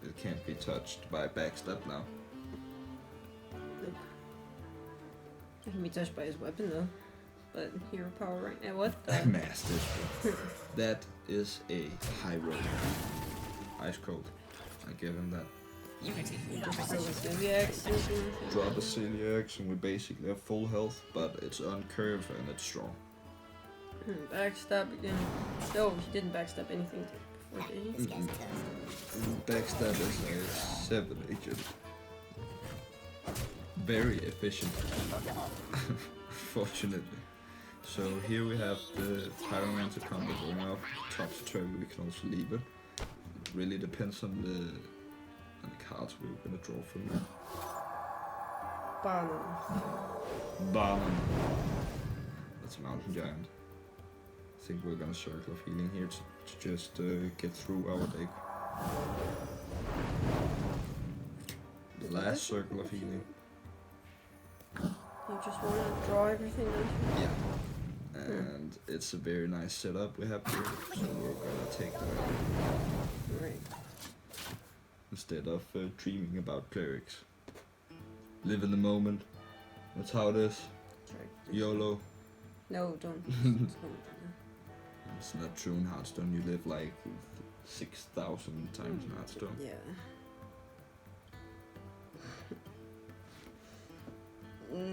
It can't be touched by backstab now. Nope. It can be touched by his weapon though. But hero power right now. What the? Master. That is a high roll. Ice cold. I give him that. Just throw a celiac. Drop a celiac and we basically have full health, but it's on curve and it's strong. Backstab again. No, he didn't backstab anything before, did he? Backstab is a 7 agent. Very efficient. Fortunately. So here we have the Pyromancer combo going off. Top to turn, we can also leave it. It really depends on the cards we were gonna draw from here. Barnum. That's a mountain giant. I think we're gonna circle of healing here to just get through our deck. The last circle of healing. You just want to draw everything out? Yeah. And it's a very nice setup we have here, so we're gonna take that out. Right. Instead of dreaming about clerics. Live in the moment. That's how it is. Sorry. YOLO. No, don't. It's not true in Hearthstone. You live like 6,000 times in Hearthstone. Yeah.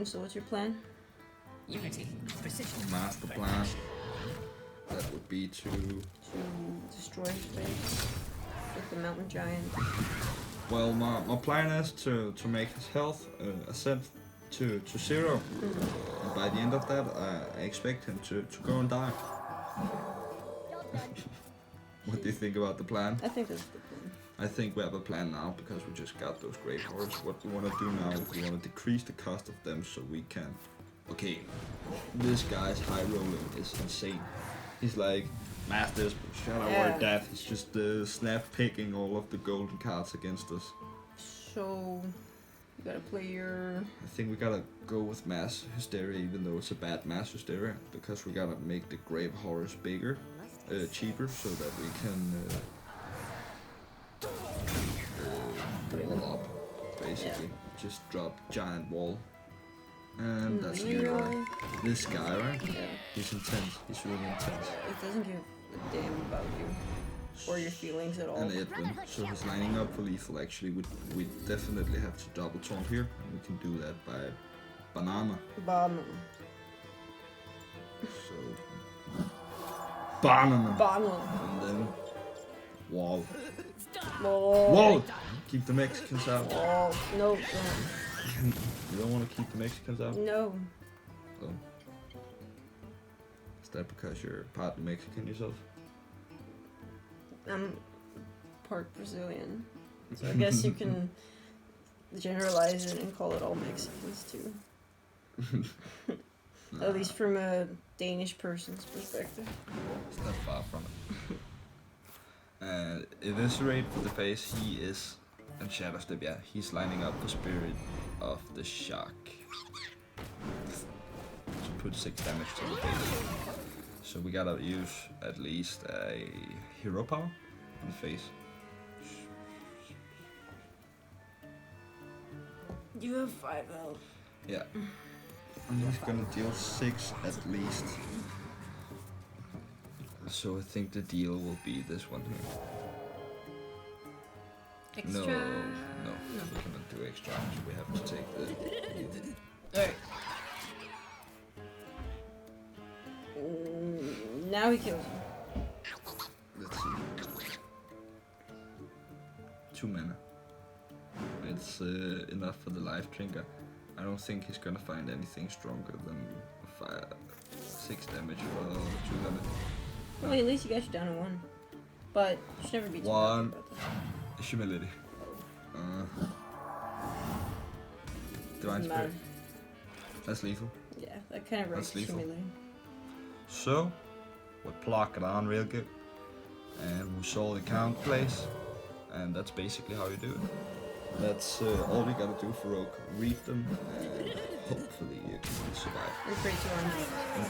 So what's your plan? Master plan. That would be to To destroy space with the mountain giant. well, my plan is to make his health ascend to 0. And by the end of that, I expect him to go and die. What do you think about the plan? I think that's the plan. I think we have a plan now because we just got those great horrors. What we want to do now is we want to decrease the cost of them so we can. Okay, this guy's high rolling is insane. He's like, Masters, shut up Yeah. or death. He's just snap picking all of the golden cards against us. So you gotta play your. I think we gotta go with Mass Hysteria, even though it's a bad Mass Hysteria, because we gotta make the Grave Horrors bigger, cheaper, so that we can wall up, basically. Just drop giant wall. And that's the guy. This guy, right? Yeah. He's intense. He's really intense. It doesn't give a damn about you or your feelings at all. And Edwin, so he's lining up for lethal. Actually, we definitely have to double taunt here, and we can do that by banana. Banana. So banana. Banana. And then wall. Oh. Wall. Keep the Mexicans out. Oh, no, You don't want to keep the Mexicans out. no. Oh. Is that because you're part Mexican yourself? I'm part Brazilian, so I guess you can generalize it and call it all Mexicans too. At least from a Danish person's perspective. It's not far from it. And Eviscerate for the face, he is, and Shadow Step, yeah, he's lining up for Spirit of the Shark. So put 6 damage to the face. So we gotta use at least a hero power on the face. You have 5 health. Yeah. And he's gonna deal 6 at least. So I think the deal will be this one here. Extra. No, we cannot do extra. So we have to take the. Alright. Now he kills you. Let's see. 2 mana. It's enough for the life drinker. I don't think he's gonna find anything stronger than 6 damage for 2 damage. Well, at least you got you down to 1. But you should never be too happy 1 about that. humility. Divine Doesn't matter. Spirit. That's lethal. Yeah, that kind of breaks That's lethal. humility. So, we pluck it on real good. And we saw the count place. And that's basically how you do it. That's all we gotta do for Rogue. Read them and hopefully you can survive. We're pretty too armed. And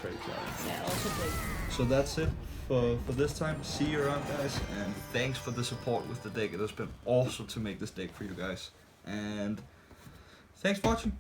pray to others. Yeah, also play. So that's it for this time. See you around, guys, and thanks for the support with the deck. It has been awesome to make this deck for you guys. And thanks for watching.